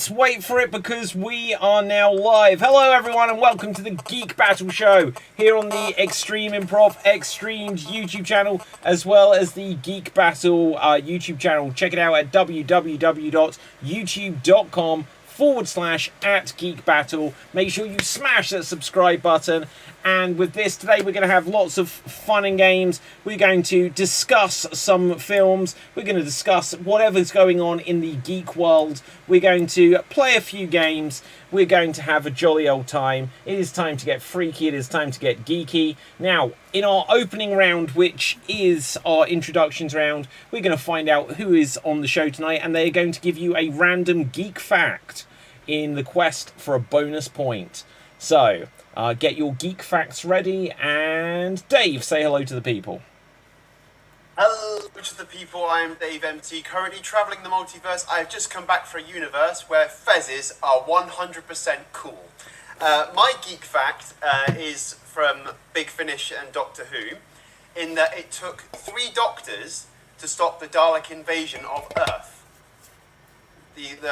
Wait for it, because we are now live. Hello everyone and welcome to the Geek Battle Show here on the Extreme Improv Extremes YouTube channel, as well as the Geek Battle YouTube channel. Check it out at www.youtube.com/@geekbattle. Make sure you smash that subscribe button. And with this, today we're going to have lots of fun and games. We're going to discuss some films. We're going to discuss whatever's going on in the geek world. We're going to play a few games. We're going to have a jolly old time. It is time to get freaky. It is time to get geeky. Now, in our opening round, which is our introductions round, we're going to find out who is on the show tonight, and they're going to give you a random geek fact in the quest for a bonus point. So, get your geek facts ready, and Dave, say hello to the people. Hello to the people, I am Dave MT, currently travelling the multiverse. I have just come back for a universe where fezzes are 100% cool. My geek fact is from Big Finish and Doctor Who, in that it took 3 doctors to stop the Dalek invasion of Earth.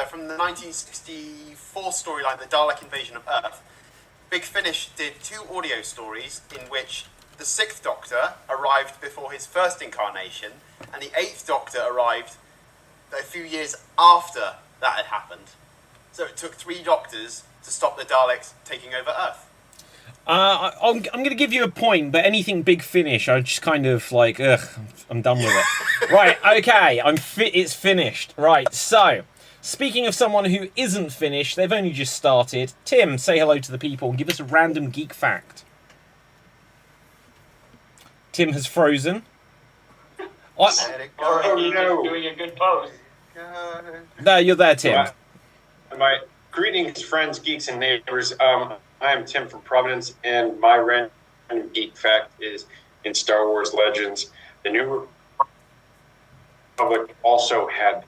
From the 1964 storyline, the Dalek invasion of Earth, Big Finish did 2 audio stories in which the 6th Doctor arrived before his first incarnation, and the 8th Doctor arrived a few years after that had happened. So it took 3 Doctors to stop the Daleks taking over Earth. I'm going to give you a point, but anything Big Finish, I just kind of like, ugh, I'm done with it. Right, okay, it's finished. Right, so, speaking of someone who isn't finished, they've only just started. Tim, say hello to the people and give us a random geek fact. Tim has frozen. Oh no! Doing a good pose. There, you're there, Tim. My greetings, friends, geeks, and neighbors. I am Tim from Providence, and my random geek fact is in Star Wars Legends, the New Republic also had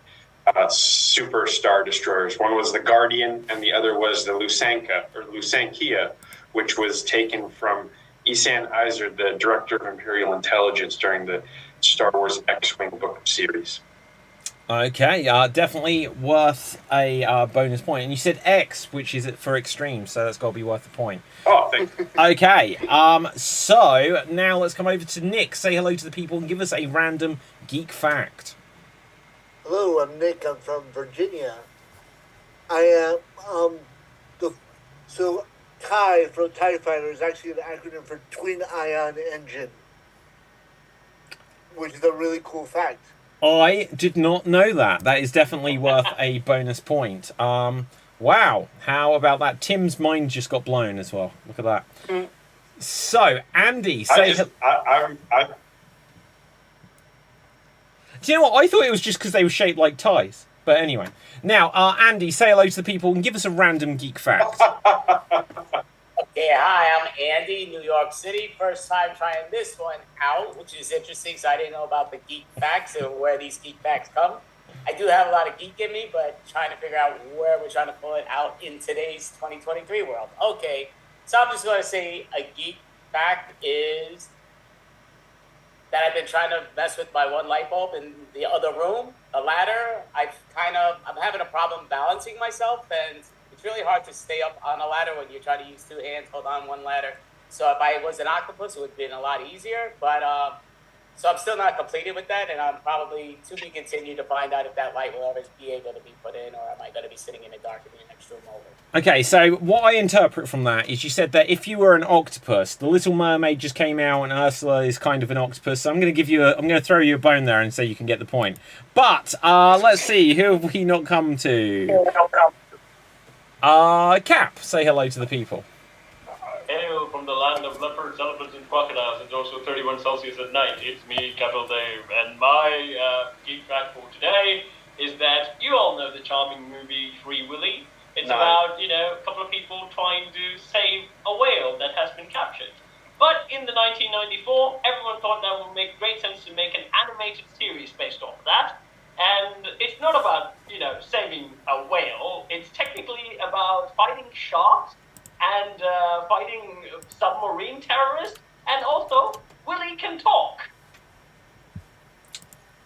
super star destroyers. One was the Guardian, and the other was the Lusankia, which was taken from Isan Iser, the director of Imperial Intelligence, during the Star Wars X-Wing book series. Okay, definitely worth a bonus point. And you said X, which is for extreme, so that's got to be worth a point. Oh, thank you. Okay, so now let's come over to Nick. Say hello to the people and give us a random geek fact. Hello, I'm Nick. I'm from Virginia. I am, so TIE from TIE Fighter is actually an acronym for Twin Ion Engine, which is a really cool fact. I did not know that. That is definitely worth a bonus point. Wow, how about that? Tim's mind just got blown as well. Look at that. So, Andy, say... Do you know what? I thought it was just because they were shaped like ties. But anyway. Now, Andy, say hello to the people and give us a random geek fact. Yeah, hi, I'm Andy, New York City. First time trying this one out, which is interesting, so I didn't know about the geek facts and where these geek facts come. I do have a lot of geek in me, but trying to figure out where we're trying to pull it out in today's 2023 world. Okay, so I'm just going to say a geek fact is that I've been trying to mess with my one light bulb in the other room, the ladder. I'm having a problem balancing myself, and it's it's really hard to stay up on a ladder when you're trying to use two hands, hold on one ladder. So if I was an octopus, it would have been a lot easier. But so I'm still not completed with that, and I'm probably to be continued to find out if that light will ever be able to be put in, or am I going to be sitting in the dark in the next room over. Okay, so what I interpret from that is you said that if you were an octopus, the Little Mermaid just came out, and Ursula is kind of an octopus. So I'm going to throw you a bone there and say you can get the point. But let's see, who have we not come to? Cap, say hello to the people. Hail from the land of leopards, elephants, and crocodiles. It's also 31 Celsius at night. It's me, Capital Dave, and my geek fact for today is that you all know the charming movie Free Willy. It's about, a couple of people trying to save a whale that has been captured. But in the 1994, everyone thought that would make great sense to make an animated series based off of that. And it's not about, saving a whale. It's technically about fighting sharks and fighting submarine terrorists, and also Willie can talk.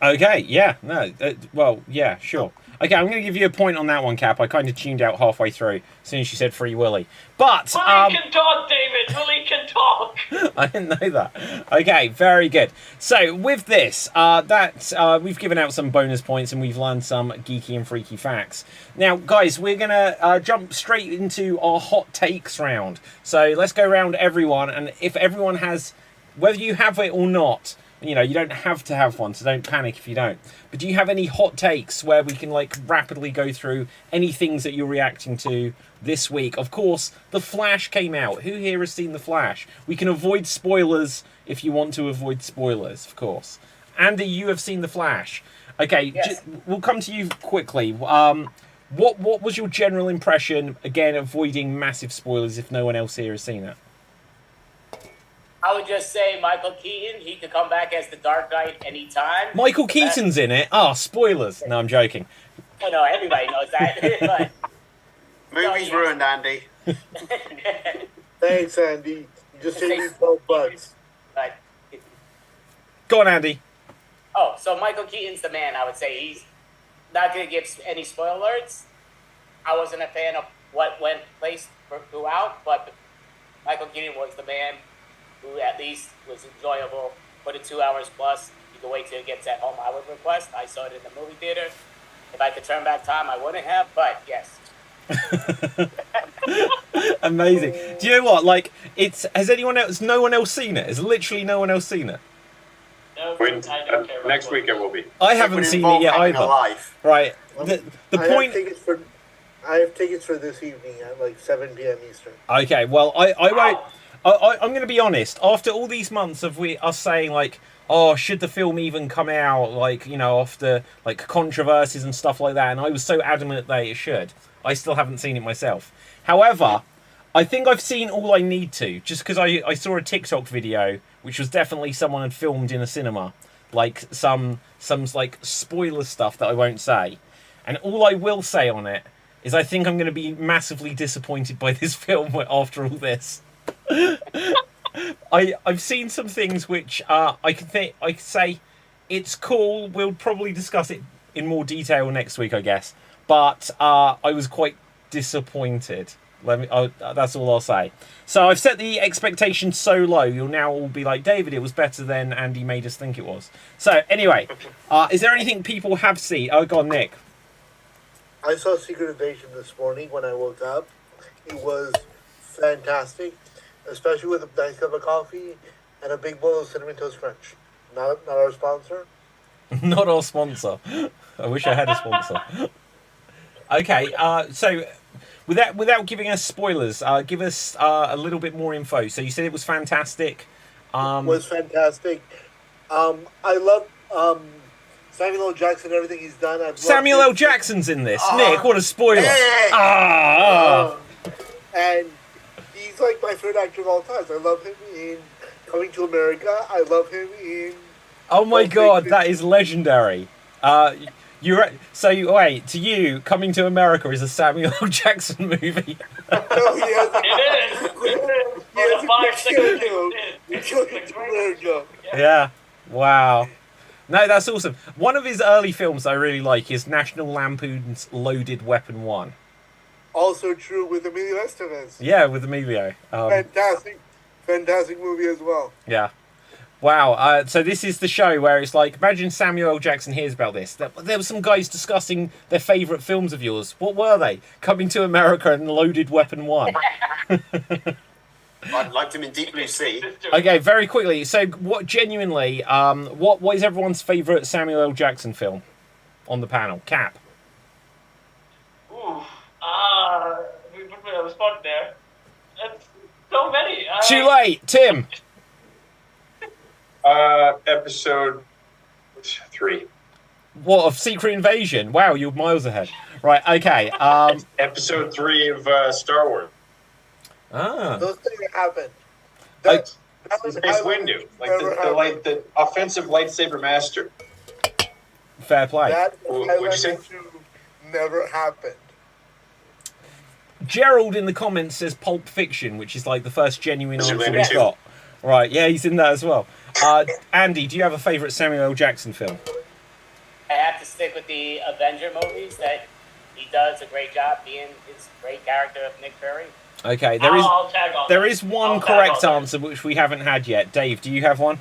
Okay, yeah, no, well, yeah, sure. Okay, I'm going to give you a point on that one, Cap. I kind of tuned out halfway through as soon as you said Free Willy. But Willie can talk, David. Willie can talk. I didn't know that. Okay, very good. So with this, we've given out some bonus points and we've learned some geeky and freaky facts. Now, guys, we're going to jump straight into our hot takes round. So let's go around everyone, and if everyone has, whether you have it or not, you don't have to have one, so don't panic if you don't. But do you have any hot takes where we can rapidly go through any things that you're reacting to this week? Of course, The Flash came out. Who here has seen The Flash? We can avoid spoilers if you want to avoid spoilers, of course. Andy, you have seen The Flash. Okay, yes. We'll come to you quickly. What was your general impression? Again, avoiding massive spoilers if no one else here has seen it. I would just say Michael Keaton, he could come back as the Dark Knight anytime. Michael Keaton's in it? Spoilers. No, I'm joking. I know, everybody knows that. But, Movie's ruined, Andy. Thanks, Andy. You just saved me $12. But, Go on, Andy. so Michael Keaton's the man, I would say. He's not going to give any spoiler alerts. I wasn't a fan of what went place throughout, but Michael Keaton was the man who at least was enjoyable for the 2 hours plus. You can wait till it gets at home, I would request. I saw it in the movie theater. If I could turn back time, I wouldn't have, but yes. Amazing. Do you know what? Has anyone else, no one else seen it? Has literally no one else seen it? No, I don't care. Next week it will be. I haven't seen it yet either. Right. The point... I have tickets for this evening at 7 p.m. Eastern. Okay, well, I won't... I'm going to be honest. After all these months of us saying should the film even come out? After controversies and stuff like that, and I was so adamant that it should. I still haven't seen it myself. However, I think I've seen all I need to, just because I saw a TikTok video, which was definitely someone had filmed in a cinema, some spoiler stuff that I won't say, and all I will say on it is I think I'm going to be massively disappointed by this film after all this. I've seen some things which I could say it's cool. We'll probably discuss it in more detail next week, I guess. But I was quite disappointed. That's all I'll say. So I've set the expectation so low, you'll now all be like, David, it was better than Andy made us think it was. So anyway, is there anything people have seen? Oh, go on, Nick. I saw Secret Invasion this morning when I woke up. It was fantastic, especially with a nice cup of coffee and a big bowl of Cinnamon Toast Crunch. Not our sponsor. Not our sponsor. I wish I had a sponsor. Okay, so without giving us spoilers, give us a little bit more info. So you said it was fantastic. It was fantastic. I love Samuel L. Jackson, everything he's done. Samuel L. Jackson's in this. Nick, what a spoiler. And he's my favorite actor of all time. I love him in Coming to America. I love him in... Oh my god, that is legendary. Wait, to you, Coming to America is a Samuel L. Jackson movie. Yeah, wow. No, that's awesome. One of his early films I really like is National Lampoon's Loaded Weapon 1. Also true with Emilio Estevez. Yeah, with Emilio. Fantastic movie as well. Yeah. Wow. So this is the show where it's like, imagine Samuel L. Jackson hears about this. There were some guys discussing their favourite films of yours. What were they? Coming to America and Loaded Weapon 1. I liked him in Deep Blue Sea. Okay, very quickly. So, what genuinely? What is everyone's favourite Samuel L. Jackson film on the panel? Cap. Ooh. We put me on the spot there. It's so many. Too late, Tim. Episode 3. What, of Secret Invasion? Wow, you're miles ahead. Right. Okay. Episode 3 of Star Wars. Those things happened. Like, That was Mace Windu, like the offensive lightsaber master. Fair play. That What'd you say? never happened. Gerald in the comments says Pulp Fiction, which is like the first genuine answer Zoolander we've 2. got. Right, yeah, he's in that as well. Andy, do you have a favourite Samuel L. Jackson film? I have to stick with the Avenger movies. That he does a great job being his great character of Nick Fury. Okay, I'll tag on there that. is one I'll tag correct on that. answer which we haven't had yet. Dave, do you have one?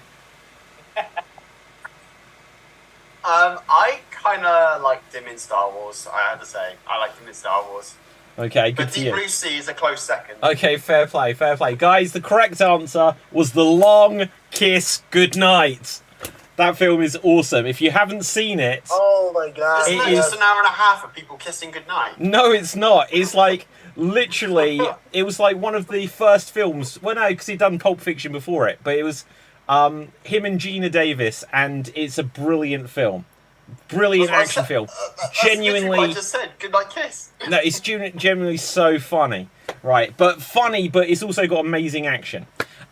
I kind of liked him in Star Wars, I have to say. I liked him in Star Wars. Okay, good But for Deep you. Blue Sea is a close second. Okay, fair play, fair play. Guys, the correct answer was The Long Kiss Goodnight. That film is awesome. If you haven't seen it... Oh my god. Isn't It that is- just an hour and a half of people kissing goodnight? No, it's not. It's like, literally, it was like one of the first films... Well, no, because he'd done Pulp Fiction before it, but it was him and Gina Davis, and it's a brilliant film. Brilliant That's what I action said. film. That's literally what I Genuinely... just said. Goodnight kiss. No, it's genuinely so funny. Right, but funny, but it's also got amazing action.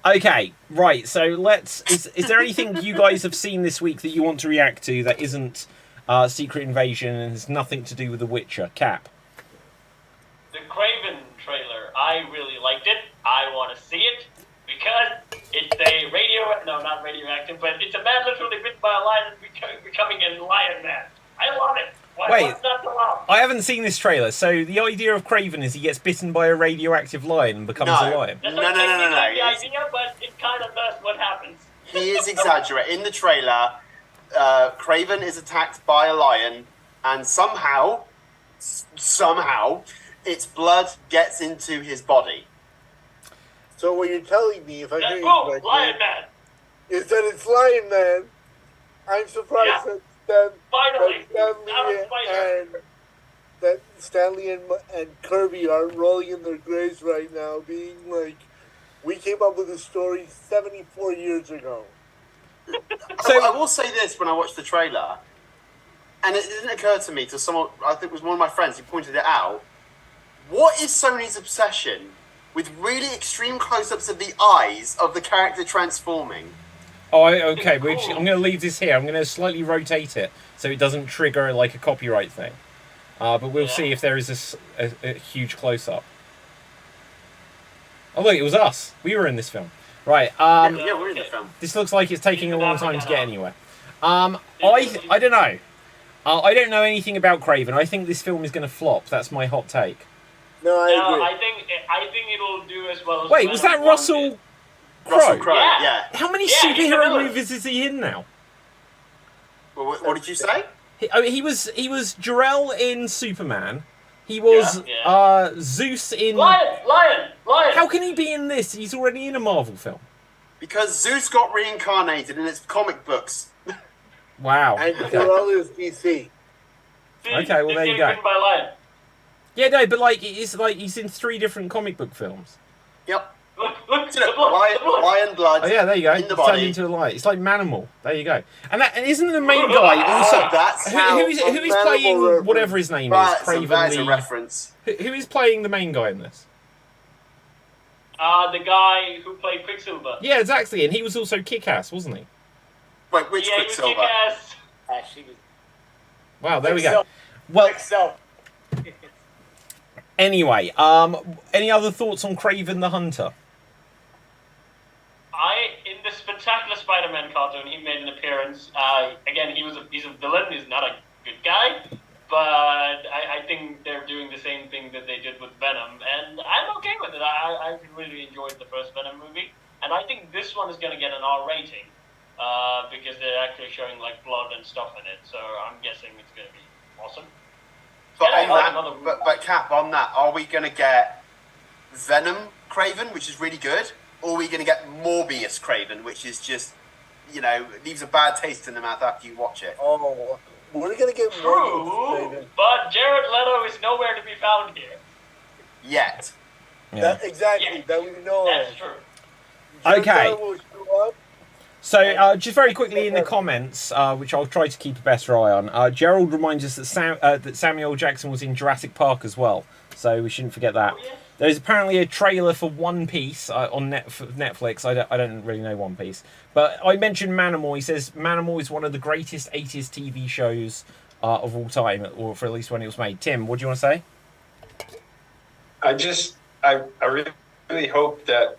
Okay, right, so let's... Is there anything you guys have seen this week that you want to react to that isn't Secret Invasion and has nothing to do with The Witcher? Cap. The Craven trailer, I really liked it. I want to see it because it's a not radioactive, but it's a man literally bitten by a lion and becoming a lion man. I love it. What's not to love? I haven't seen this trailer, so the idea of Craven is he gets bitten by a radioactive lion and becomes a lion. That's No. not technically the idea, but it kind of does what happens. He is exaggerating. In the trailer, Craven is attacked by a lion, and somehow, its blood gets into his body. So what you're telling me, if I hear you Boom! correctly, Lion man! is that it's Lion Man. I'm surprised that Finally! that Stanley and Kirby are rolling in their graves right now, being like, we came up with a story 74 years ago. So- I will say this when I watched the trailer, and it didn't occur to me till someone, I think it was one of my friends who pointed it out. What is Sony's obsession with really extreme close-ups of the eyes of the character transforming? Oh, okay, I'm going to leave this here. I'm going to slightly rotate it so it doesn't trigger like a copyright thing. But we'll see if there is a huge close-up. Oh, look, it was us. We were in this film. Right, Yeah, we're in the film. this looks like it's taking a long time to get anywhere. I don't know. I don't know anything about Craven. I think this film is going to flop. That's my hot take. No, I No, agree. I think it'll do as well as Wait, was that Venom 1 Russell did. Russell Crowe? Crowe, Yeah. yeah. How many Yeah, he's superhero another. movies is he in now? Well, what did you say? He was Jor-El in Superman. He was Yeah. Zeus in... Lion! How can he be in this? He's already in a Marvel film. Because Zeus got reincarnated in its comic books. Wow. And Okay. Joel is DC. See, Okay, well, he's there you getting go. bitten by a lion. Yeah, no, but like it's like he's in 3 different comic book films. Yep. Look, You know, the blood. lion blood. Oh yeah, there you go. In the It's turned body. into a light. It's like Manimal. There you go. And isn't the main guy also that's who how is Manimal playing reference. whatever his name is? That's Craven a the reference. who is playing the main guy in this? The guy who played Quicksilver. Yeah, exactly. And he was also Kick-Ass, wasn't he? Wait, which Yeah, he was Quicksilver? kick-ass. She was Wow, there we go. Well, Quicksilver. anyway, any other thoughts on Craven the Hunter? In the Spectacular Spider-Man cartoon, he made an appearance. Again, he's a villain. He's not a good guy. but I think they're doing the same thing that they did with Venom, and I'm okay with it. I really enjoyed the first Venom movie, and I think this one is going to get an R rating because they're actually showing like blood and stuff in it. So I'm guessing it's going to be awesome. But And on I like that, another- but Cap, on that, are we going to get Venom Craven, which is really good, or are we going to get Morbius Craven, which is just, leaves a bad taste in the mouth after you watch it? Oh, we're gonna get True, more. but Jared Leto is nowhere to be found here. Yet. Yeah. Exactly. Yeah. That we know That's of. true. Okay. Jared will show up. So, just very quickly in the comments, which I'll try to keep a better eye on, Gerald reminds us that Samuel L. Jackson was in Jurassic Park as well, so we shouldn't forget that. Oh, yeah. There's apparently a trailer for One Piece on Netflix. I don't really know One Piece, but I mentioned Manimal. He says Manimal is one of the greatest 80s TV shows of all time, or for at least when it was made. Tim, what do you want to say? I really hope that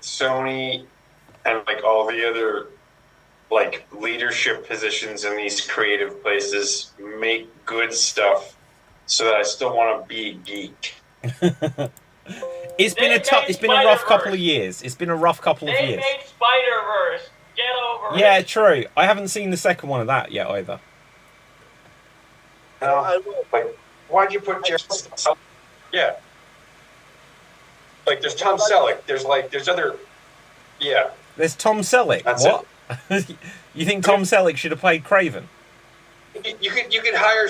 Sony and like all the other like leadership positions in these creative places make good stuff so that I still want to be a geek. It's been a rough couple of years. It's been a rough couple of They years. made Spider-Verse. Get over Yeah, it. true. I haven't seen the second one of that yet either. I will. Like, why'd you put Jared? Yeah. Like, there's Tom Selleck. There's other. Yeah. There's Tom Selleck. That's what? You think Tom Selleck should have played Craven? You could hire.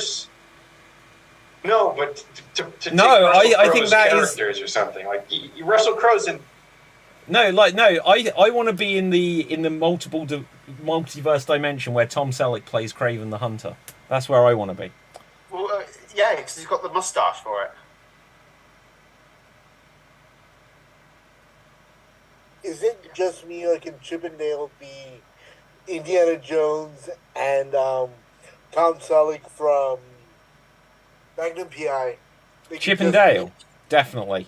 No, but to No, take Russell I think Crowe's that is- characters or something like Russell Crowe's in. No, I want to be in the multiverse dimension where Tom Selleck plays Craven the Hunter. That's where I want to be. Well, yeah, because he's got the mustache for it. Is it just me, or can Chippendale be Indiana Jones and Tom Selleck from Magnum P.I.? Chippendale, definitely.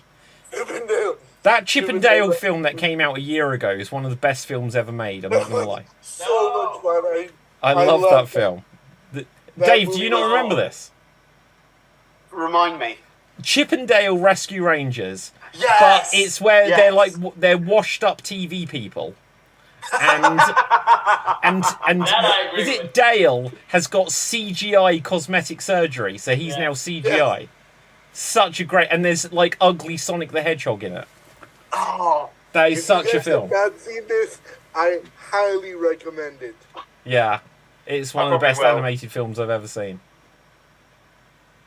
Chippendale. That Chippendale Chippendale. film that came out a year ago is one of the best films ever made. I'm not gonna lie. So much fun. I love that film. Dave, do you not movie- remember this? Remind me. Chippendale Rescue Rangers. Yes! But it's where Yes. they're washed up TV people, and That I agree is it with. Dale has got CGI cosmetic surgery, so he's now CGI. Such a great, and there's like ugly Sonic the Hedgehog in it. Oh, That If is such you a guys film. have not seen this, I highly recommend it. Yeah, it's one I of the probably best will. animated films I've ever seen.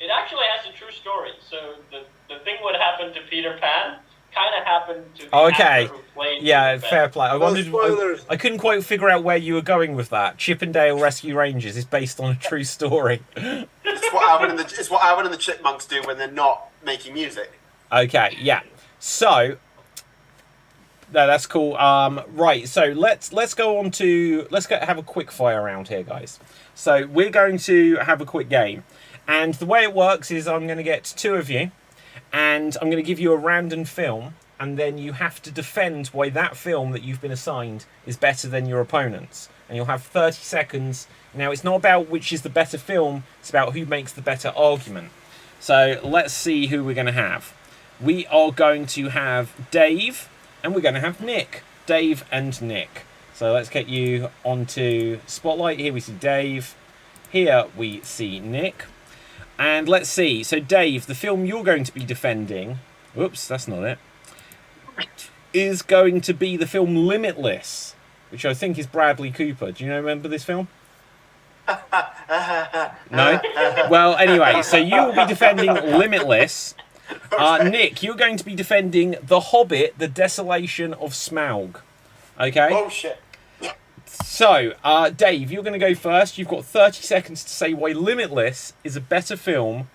It actually has a true story. So the thing what happened to Peter Pan kind of happened to the Okay. actor who played Yeah, Peter Pan. fair play. No spoilers. I couldn't quite figure out where you were going with that. Chippendale Rescue Rangers is based on a true story. it's what Alvin and the Chipmunks do when they're not making music. Okay, yeah. So, no, that's cool. Right. So let's go on to have a quick fire round here, guys. So we're going to have a quick game, and the way it works is I'm going to get two of you, and I'm going to give you a random film, and then you have to defend why that film that you've been assigned is better than your opponent's, and you'll have 30 seconds. Now, it's not about which is the better film; it's about who makes the better argument. So let's see who we're going to have. We are going to have Dave, and we're going to have Nick. Dave and Nick. So let's get you onto Spotlight. Here we see Dave. Here we see Nick. And let's see. So Dave, the film you're going to be defending, whoops, that's not it, is going to be the film Limitless, which I think is Bradley Cooper. Do you remember this film? No? Well, anyway, so you will be defending Limitless. Nick, you're going to be defending The Hobbit, The Desolation of Smaug. Okay? Oh shit. So, Dave, you're going to go first. You've got 30 seconds to say why Limitless is a better film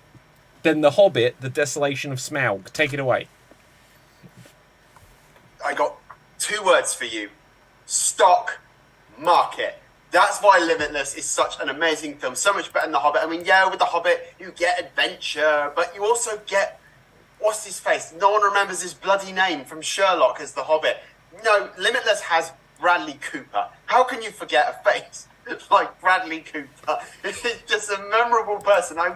than The Hobbit, The Desolation of Smaug. Take it away. I got 2 words for you. Stock market. That's why Limitless is such an amazing film. So much better than The Hobbit. I mean, yeah, with The Hobbit, you get adventure, but you also get... What's his face? No one remembers his bloody name from Sherlock as The Hobbit. No, Limitless has Bradley Cooper. How can you forget a face like Bradley Cooper. He's just a memorable person. I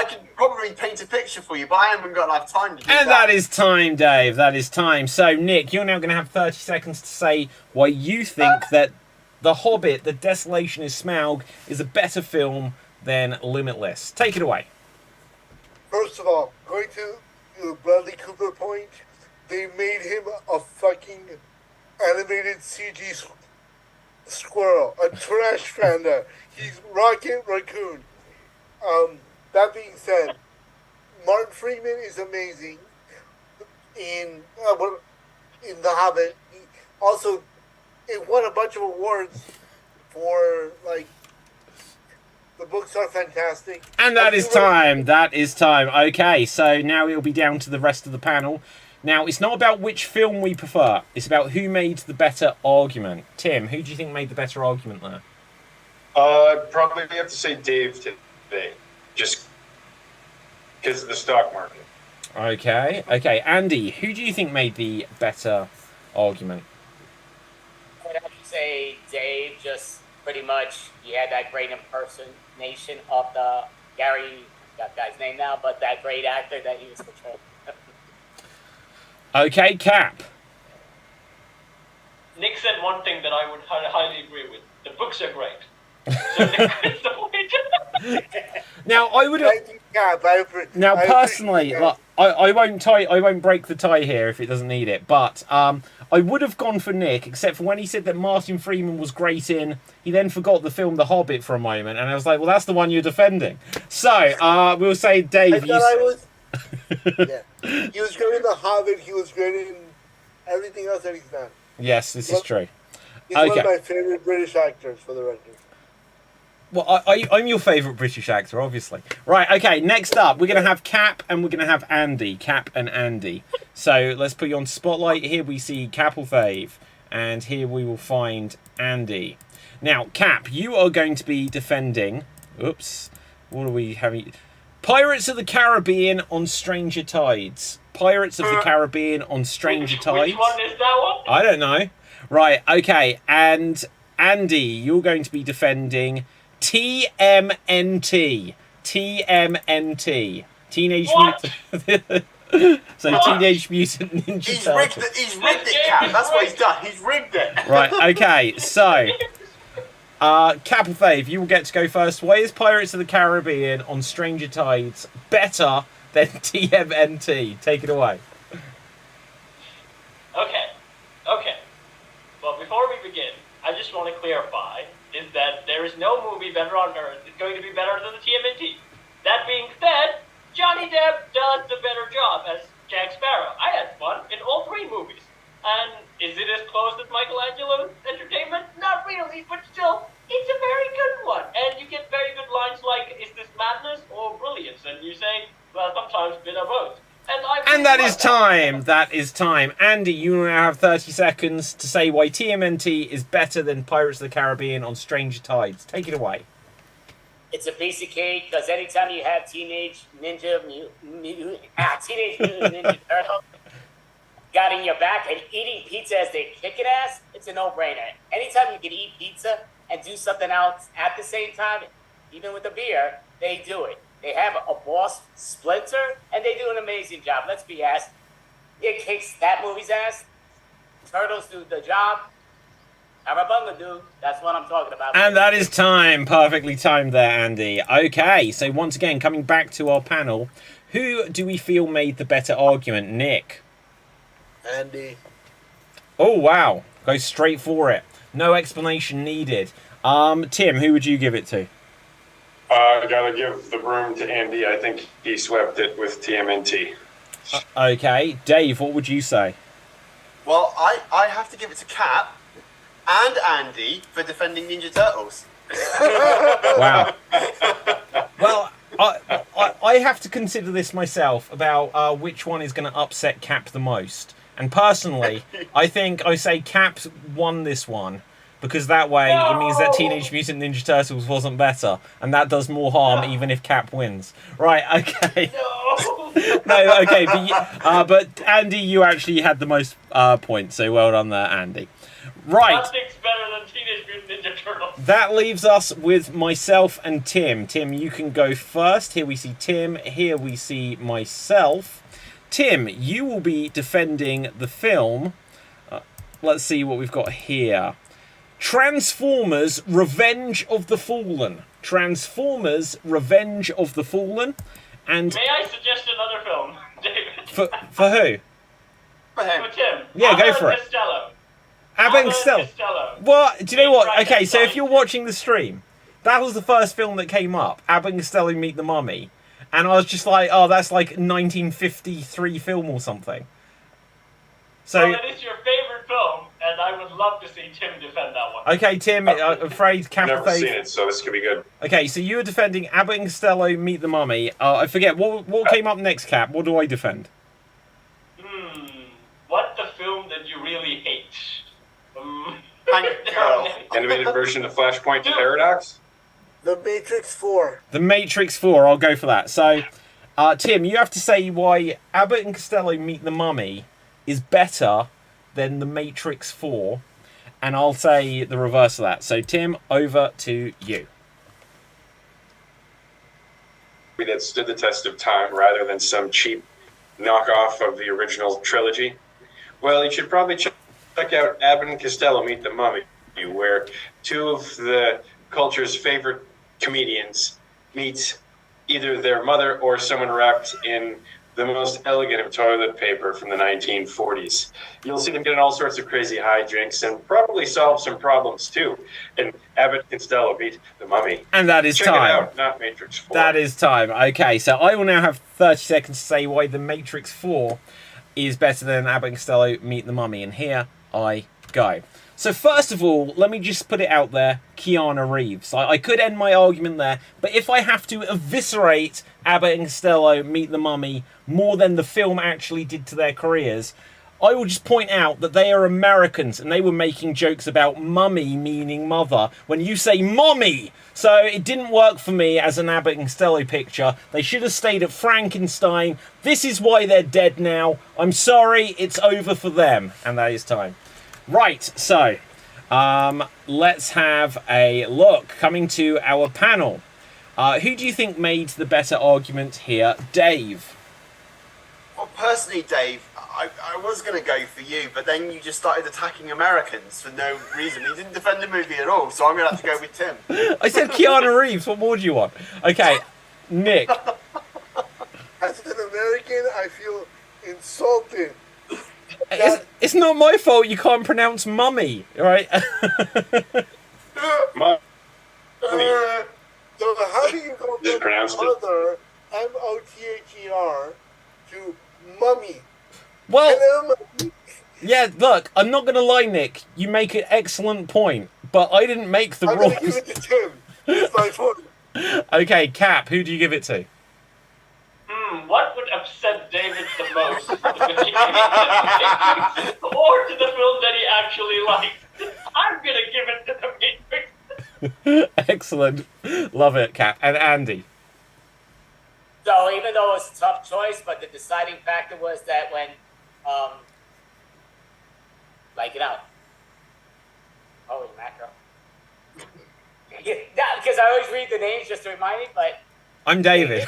could probably paint a picture for you, but I haven't got enough time to do that. And that is time, Dave. That is time. So, Nick, you're now going to have 30 seconds to say why you think that The Hobbit, The Desolation of Smaug, is a better film than Limitless. Take it away. First of all, going to the Bradley Cooper point, they made him a fucking animated CG squirrel, a trash panda. He's Rocket Raccoon. That being said, Martin Freeman is amazing in The Hobbit. Also, it won a bunch of awards for, like, the books are fantastic. And that is time. That is time. Okay, so now it'll be down to the rest of the panel. Now, it's not about which film we prefer. It's about who made the better argument. Tim, who do you think made the better argument there? Probably have to say Dave today, just because of the stock market. Okay. Andy, who do you think made the better argument? I would have to say Dave, just pretty much, he had that great impersonation of the Gary, got that guy's name now, but that great actor that he was portraying. Okay, Cap. Nick said one thing that I would highly agree with. The books are great. So Nick is the point. Now, I would. Now, personally, like, I won't break the tie here if it doesn't need it. But I would have gone for Nick, except for when he said that Martin Freeman was great in. He then forgot the film The Hobbit for a moment, and I was like, well, that's the one you're defending. So we'll say Dave. Yeah. He was great in The Hobbit. He was great in everything else that he's done. Yes, this is true. He's one of my favorite British actors, for the record. Well, I'm your favourite British actor, obviously. Right, okay, next up, we're going to have Cap and we're going to have Andy. Cap and Andy. So let's put you on Spotlight. Here we see Cap or Fave, and here we will find Andy. Now, Cap, you are going to be defending... Oops. What are we having... Pirates of the Caribbean on Stranger Tides. Pirates of the Caribbean on Stranger Tides. Which one is that one? I don't know. Right, okay, and Andy, you're going to be defending TMNT. TMNT. Teenage Mutant... So Teenage Mutant Ninja Turtles. He's rigged it, Cap. That's what he's done. He's rigged it. Right, okay, so... Cap or Fave, you will get to go first. Why is Pirates of the Caribbean on Stranger Tides better than TMNT? Take it away. Okay. Well, before we begin, I just want to clarify is that there is no movie better on earth that's going to be better than the TMNT. That being said, Johnny Depp does the better job as Jack Sparrow. I had fun in all three movies. And is it as close as Michelangelo's entertainment? Not really, but still, it's a very good one. And you get very good lines like, is this madness or brilliance? And you say, well, sometimes a bit of both. And that is time. That is time. Andy, you now have 30 seconds to say why TMNT is better than Pirates of the Caribbean on Stranger Tides. Take it away. It's a piece of cake, because anytime you have Teenage Mutant Ninja Turtle got in your back and eating pizza as they're kicking ass, it's a no-brainer. Anytime you can eat pizza and do something else at the same time, even with the beer, they do it. They have a boss, Splinter, and they do an amazing job. Let's be asked. It kicks that movie's ass. Turtles do the job. Arabunga do. That's what I'm talking about. And that is time. Perfectly timed there, Andy. Okay, so once again, coming back to our panel, who do we feel made the better argument? Nick? Andy. Oh, wow. Go straight for it. No explanation needed. Tim, who would you give it to? I gotta give the broom to Andy. I think he swept it with TMNT. Okay. Dave, what would you say? Well, I have to give it to Cap and Andy for defending Ninja Turtles. Wow. Well, I have to consider this myself about which one is going to upset Cap the most. And personally, I think I say Cap won this one. Because that way, it means that Teenage Mutant Ninja Turtles wasn't better. And that does more harm even if Cap wins. Right, okay. No, okay. But Andy, you actually had the most points. So well done there, Andy. Right. Nothing's better than Teenage Mutant Ninja Turtles. That leaves us with myself and Tim. Tim, you can go first. Here we see Tim. Here we see myself. Tim, you will be defending the film. Let's see what we've got here. Transformers: Revenge of the Fallen. Transformers: Revenge of the Fallen. And May I suggest another film, David? for who? For him. For Tim. Yeah, go for it. Costello. Abbott and Costello. Costello. What? Do you know what? Okay, so if Frankenstein. you're watching the stream, that was the first film that came up. Abbott and Costello Meet the Mummy. And I was just like, oh, that's like 1953 film or something. So, Well, it is your favorite film, and I would love to see Tim defend that one. okay, Tim, I'm afraid Cap Never seen it, so this could be good. Okay, so you were defending Abbott and Costello Meet the Mummy. I forget, what came up next, Cap? What do I defend? What the film that you really hate? Thank There are you. many. Animated version of Flashpoint Paradox? The Matrix 4. The Matrix 4, I'll go for that. So, Tim, you have to say why Abbott and Costello Meet the Mummy is better than The Matrix 4, and I'll say the reverse of that. So, Tim, over to you. That stood the test of time rather than some cheap knockoff of the original trilogy. Well, you should probably check out Abbott and Costello Meet the Mummy, where two of the culture's favorite comedians meet either their mother or someone wrapped in the most elegant of toilet paper from the 1940s. You'll see them get in all sorts of crazy hijinks and probably solve some problems too. And Abbott and Costello Meet the Mummy. And that is Check time. it out, not Matrix 4. That is time. Okay, so I will now have 30 seconds to say why The Matrix 4 is better than Abbott and Costello Meet the Mummy, and here I go. So first of all, let me just put it out there, Keanu Reeves. I could end my argument there, but if I have to eviscerate Abbott and Costello Meet the Mummy more than the film actually did to their careers, I will just point out that they are Americans and they were making jokes about mummy meaning mother when you say mommy. So it didn't work for me as an Abbott and Costello picture. They should have stayed at Frankenstein. This is why they're dead now. I'm sorry, it's over for them. And that is time. Right, so let's have a look. Coming to our panel. Who do you think made the better argument here? Dave. Well, personally, Dave, I was going to go for you, but then you just started attacking Americans for no reason. You didn't defend the movie at all, so I'm going to have to go with Tim. I said Keanu Reeves. What more do you want? Okay, Nick. As an American, I feel insulted. It's not my fault you can't pronounce mummy, right? Mummy. So how do you go Just from pronounced it. mother, M-O-T-H-E-R, to mummy? Well, And yeah, look, I'm not going to lie, Nick. You make an excellent point, but I didn't make the I'm going to give rules. it to Tim. It's my point. Okay, Cap, who do you give it to? What would upset David the most? Or to the film that he actually liked? I'm gonna give it to The Matrix. Excellent. Love it, Cap. And Andy. So even though it was a tough choice, but the deciding factor was that when, holy mackerel. Yeah, because I always read the names just to remind me, but. I'm David.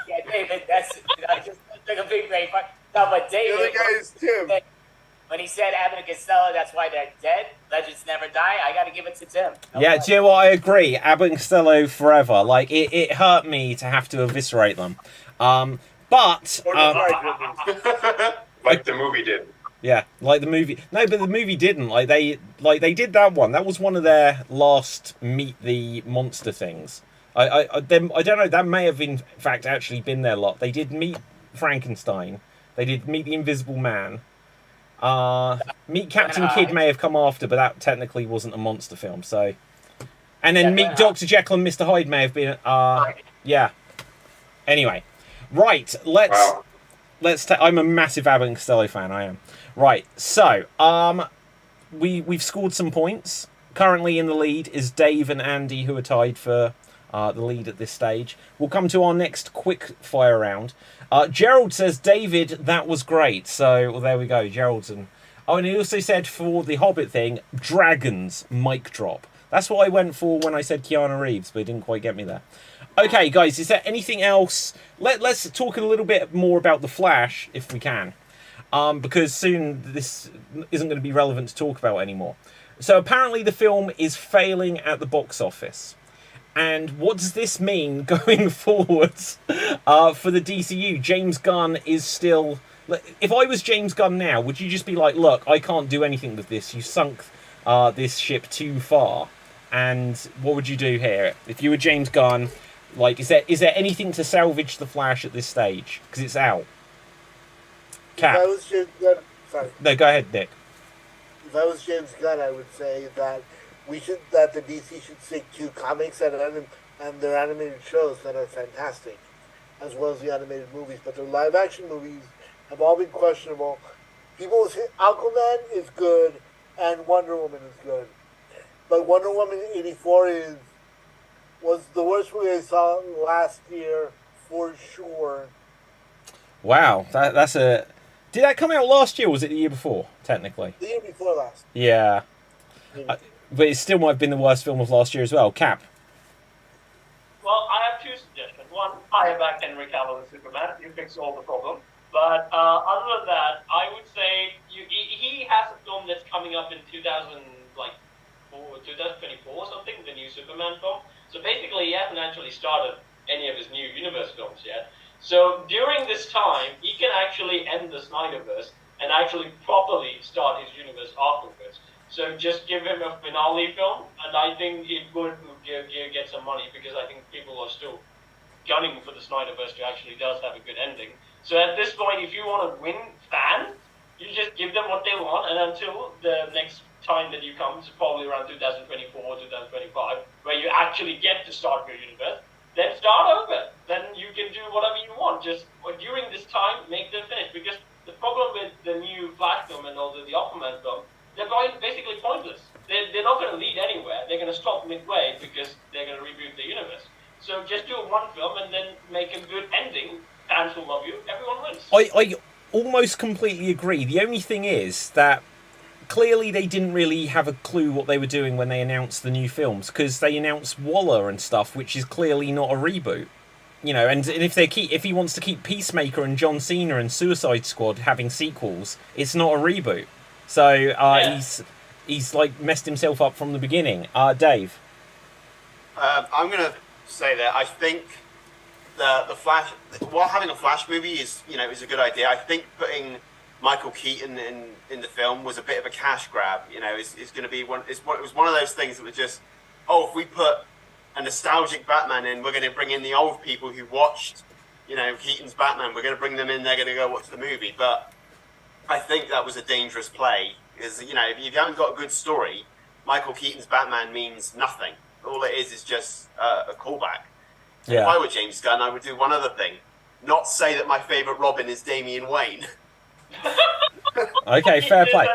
Yeah, David, that's, I just took a big break. No, but The David. other guy is Tim. When he said Abbott and Costello, that's why they're dead. Legends never die. I got to give it to Tim. No Yeah, problem. do you know what? I agree. Abbott and Costello forever. Like, it hurt me to have to eviscerate them. But... Like the movie did. yeah, like the movie. No, but the movie didn't. Like they did that one. That was one of their last meet the monster things. I don't know. That may have in fact actually been their lot. They did meet Frankenstein. They did meet the Invisible Man. Meet Captain Kidd may have come after, but that technically wasn't a monster film. So, and then meet Dr. Jekyll and Mr. Hyde may have been. Yeah. Anyway, right. Let's. I'm a massive Abbott and Costello fan. I am. Right. So, we've scored some points. Currently in the lead is Dave and Andy, who are tied for the lead at this stage. We'll come to our next quick fire round. Gerald says, David, that was great. So, well, there we go. Gerald's Oh, and he also said for the Hobbit thing, dragons, mic drop. That's what I went for when I said Keanu Reeves, but it didn't quite get me there. Okay, guys, is there anything else? Let's talk a little bit more about The Flash, if we can. Because soon this isn't going to be relevant to talk about anymore. So apparently the film is failing at the box office. And what does this mean going forwards for the DCU? James Gunn is still... If I was James Gunn now, would you just be like, look, I can't do anything with this. You sunk this ship too far. And what would you do here? If you were James Gunn, like, is there anything to salvage The Flash at this stage? Because it's out. Cap. If I was James Gunn, sorry. No, go ahead, Nick. If I was James Gunn, I would say that that the DC should stick to comics and their animated shows that are fantastic, as well as the animated movies. But their live action movies have all been questionable. People will say Aquaman is good and Wonder Woman is good, but Wonder Woman '84 was the worst movie I saw last year for sure. Wow, that's a... Did that come out last year, or was it the year before, technically? The year before last. Yeah. But it still might have been the worst film of last year as well. Cap. Well, I have two suggestions. One, hire back Henry Cavill as Superman. You fix all the problem. But other than that, I would say he has a film that's coming up in 2024 or something, the new Superman film. So basically, he hasn't actually started any of his new universe films yet. So during this time, he can actually end the Snyderverse and actually properly start his universe afterwards. So just give him a finale film, and I think it would get some money, because I think people are still gunning for the Snyderverse to actually does have a good ending. So at this point, if you want to win fans, you just give them what they want, and until the next time that you come, it's probably around 2024 or 2025, where you actually get to start your universe, then start over. Then you can do whatever you want. Just during this time, make them finish. Because the problem with the new Flash film and also the Aquaman film, they're basically pointless. They're not going to lead anywhere. They're going to stop midway because they're going to reboot the universe. So just do one film and then make a good ending. Fans will love you. Everyone wins. I almost completely agree. The only thing is that clearly they didn't really have a clue what they were doing when they announced the new films, because they announced Waller and stuff, which is clearly not a reboot. You know, and if he wants to keep Peacemaker and John Cena and Suicide Squad having sequels, it's not a reboot. So he's like messed himself up from the beginning. Dave. I'm gonna say that I think the Flash, while having a Flash movie is a good idea. I think putting Michael Keaton in the film was a bit of a cash grab. It's going to be one. It was one of those things that was just, if we put a nostalgic Batman in, we're going to bring in the old people who watched, Keaton's Batman. We're going to bring them in. They're going to go watch the movie. But I think that was a dangerous play, because if you haven't got a good story, Michael Keaton's Batman means nothing. All it is just a callback. Yeah. If I were James Gunn, I would do one other thing: not say that my favorite Robin is Damian Wayne. Okay, fair play.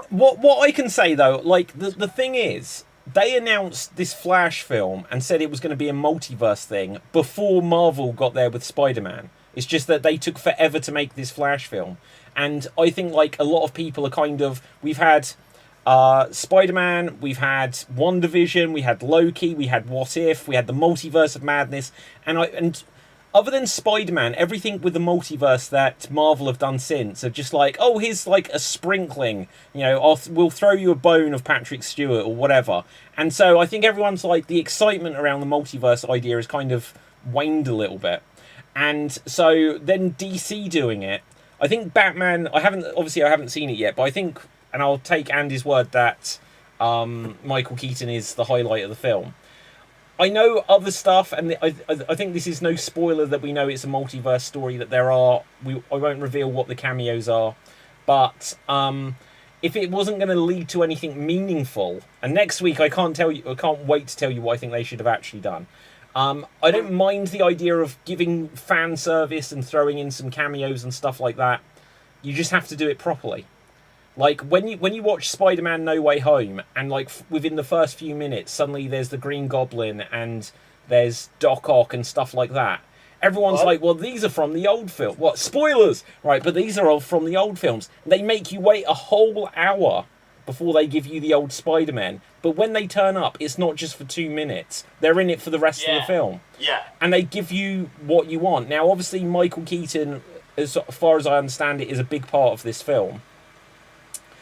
What I can say though, like the thing is, they announced this Flash film and said it was going to be a multiverse thing before Marvel got there with Spider-Man. It's just that they took forever to make this Flash film, and I think like a lot of people are we've had Spider-Man, we've had WandaVision, we had Loki, we had What If, we had the Multiverse of Madness, and other than Spider-Man, everything with the multiverse that Marvel have done since are just like, here's like a sprinkling, we'll throw you a bone of Patrick Stewart or whatever. And so I think everyone's like, the excitement around the multiverse idea has kind of waned a little bit. And so then DC doing it, I think Batman, I haven't seen it yet, but I think, and I'll take Andy's word that Michael Keaton is the highlight of the film. I know other stuff, and I think this is no spoiler that we know it's a multiverse story, that I won't reveal what the cameos are, but if it wasn't going to lead to anything meaningful, and next week I can't wait to tell you what I think they should have actually done. I don't mind the idea of giving fan service and throwing in some cameos and stuff like that. You just have to do it properly. Like, when you watch Spider-Man No Way Home, and like within the first few minutes, suddenly there's the Green Goblin and there's Doc Ock and stuff like that. Everyone's What? like, well, these are from the old film. What? Spoilers! Right, but these are all from the old films. They make you wait a whole hour before they give you the old Spider-Man. But when they turn up, it's not just for 2 minutes. They're in it for the rest of the film. Yeah. And they give you what you want. Now, obviously, Michael Keaton, as far as I understand it, is a big part of this film.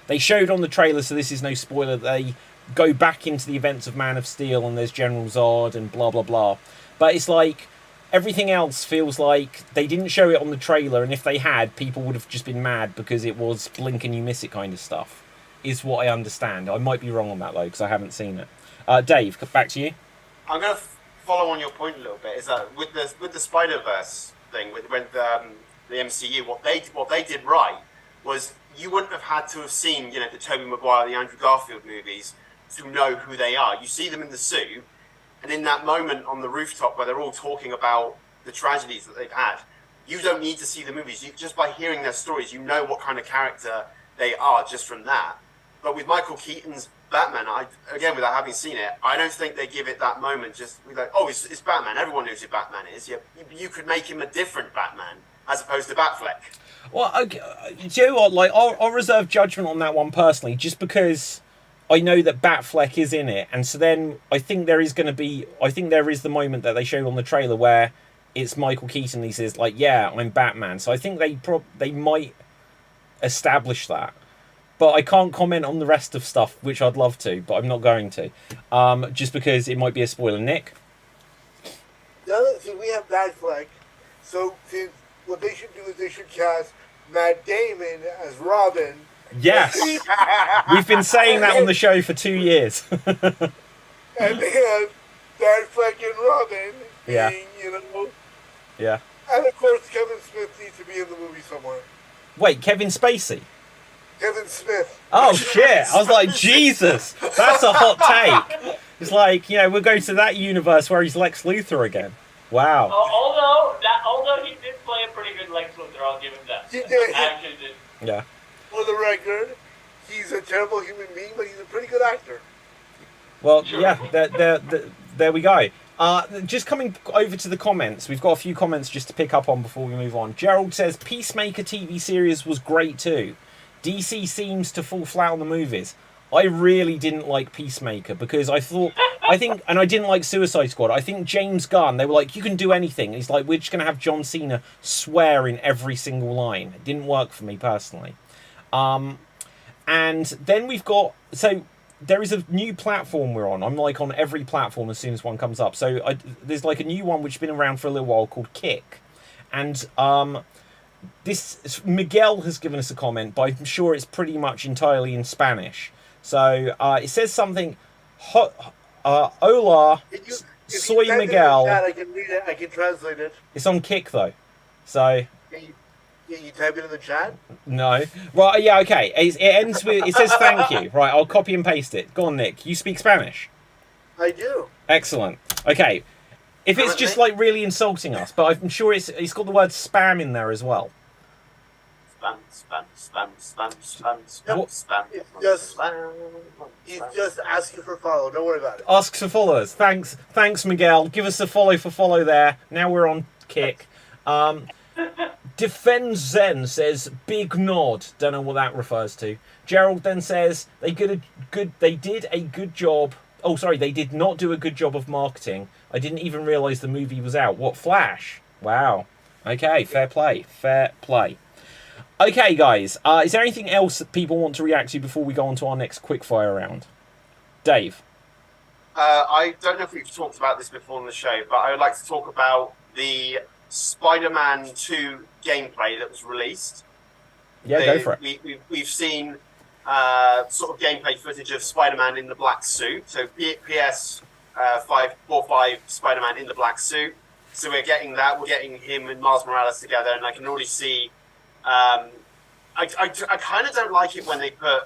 They showed on the trailer, so this is no spoiler, they go back into the events of Man of Steel and there's General Zod and blah, blah, blah. But it's like, everything else feels like they didn't show it on the trailer, and if they had, people would have just been mad because it was blink and you miss it kind of stuff, is what I understand. I might be wrong on that, though, because I haven't seen it. Dave, back to you. I'm going to follow on your point a little bit. Is that with the Spider-Verse thing, with the MCU, what they did right was you wouldn't have had to have seen, you know, the Tobey Maguire, the Andrew Garfield movies to know who they are. You see them in the suit, and in that moment on the rooftop where they're all talking about the tragedies that they've had, you don't need to see the movies. You, just by hearing their stories, you know what kind of character they are just from that. But with Michael Keaton's Batman, again, without having seen it, I don't think they give it that moment. Just like, oh, it's Batman. Everyone knows who Batman is. You could make him a different Batman as opposed to Batfleck. Well, okay, do you know what? Like, I'll reserve judgment on that one personally, just because I know that Batfleck is in it, and so then I think there is the moment that they showed on the trailer where it's Michael Keaton. He says, like, "Yeah, I'm Batman." So I think they might establish that, but I can't comment on the rest of stuff, which I'd love to, but I'm not going to, just because it might be a spoiler. Nick? See, we have Batfleck, so what they should do is they should cast Matt Damon as Robin. Yes, we've been saying that on the show for 2 years. And they have Batfleck and Robin Yeah. being, you know... Yeah. And of course, Kevin Smith needs to be in the movie somewhere. Wait, Kevin Spacey? Kevin Smith. Oh shit! I was like, Jesus, that's a hot take. It's like, you know, we'll go to that universe where he's Lex Luthor again. Wow. Although he did play a pretty good Lex Luthor, I'll give him that. He did. Actually did. Yeah. For the record, he's a terrible human being, but he's a pretty good actor. Well, Sure. yeah, there we go. Just coming over to the comments, we've got a few comments just to pick up on before we move on. Gerald says, Peacemaker TV series was great too. DC seems to fall flat on the movies. I really didn't like Peacemaker because I didn't like Suicide Squad. I think James Gunn, they were like, you can do anything. And he's like, we're just going to have John Cena swear in every single line. It didn't work for me personally. And then we've got, so there is a new platform we're on. I'm like on every platform as soon as one comes up. So there's like a new one which has been around for a little while called Kick. And this Miguel has given us a comment, but I'm sure it's pretty much entirely in Spanish. So it says something, hola, If soy you type it in the Miguel. chat, I can read it. I can translate it. It's on Kick though. So... You type it in the chat? No. Right, yeah, okay. It ends with, it says thank you. Right, I'll copy and paste it. Go on, Nick. You speak Spanish? I do. Excellent. Okay. If it's just like really insulting us, but I'm sure it's got the word spam in there as well. Spam. He's just asking for follow. Don't worry about it. Asks for followers. Thanks, Miguel. Give us a follow there. Now we're on Kick. Defend Zen says big nod. Don't know what that refers to. Gerald then says they did a good job. Oh, sorry, they did not do a good job of marketing. I didn't even realise the movie was out. What, Flash? Wow. Okay, fair play. Okay, guys. Is there anything else that people want to react to before we go on to our next quickfire round? Dave? I don't know if we've talked about this before on the show, but I would like to talk about the Spider-Man 2 gameplay that was released. Yeah, go for it. We've seen sort of gameplay footage of Spider-Man in the black suit. So PS 5 Spider-Man in the black suit. So we're getting that. We're getting him and Miles Morales together, and I can already see. I kind of don't like it when they put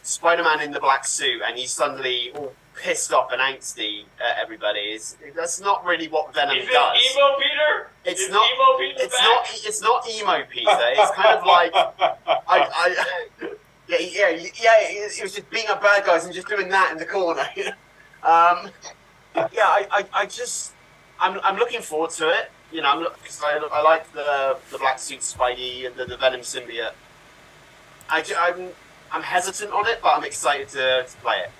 Spider-Man in the black suit and he's suddenly all pissed off and angsty at everybody. That's not really what Venom Is it does. emo Peter? It's Is not. emo Peter It's back? not. It's not emo Peter. It's kind of like It was just being a bad guys and just doing that in the corner. I'm looking forward to it. you know, because I like the black suit Spidey and the Venom symbiote. I'm hesitant on it, but I'm excited to play it.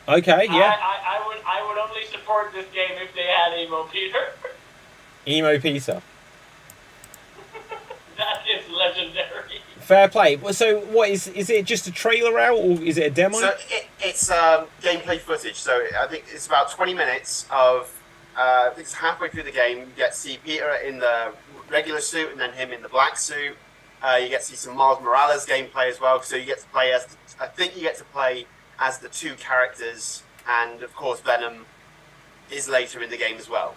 Okay, yeah. I would only support this game if they had Emo Peter. Emo Peter. That is legendary. Fair play. So, what is it? Just a trailer out, or is it a demo? So it's gameplay footage. So I think it's about 20 minutes of. I think it's halfway through the game. You get to see Peter in the regular suit, and then him in the black suit. You get to see some Miles Morales gameplay as well. So you get to play as. I think you get to play as the two characters, and of course Venom is later in the game as well.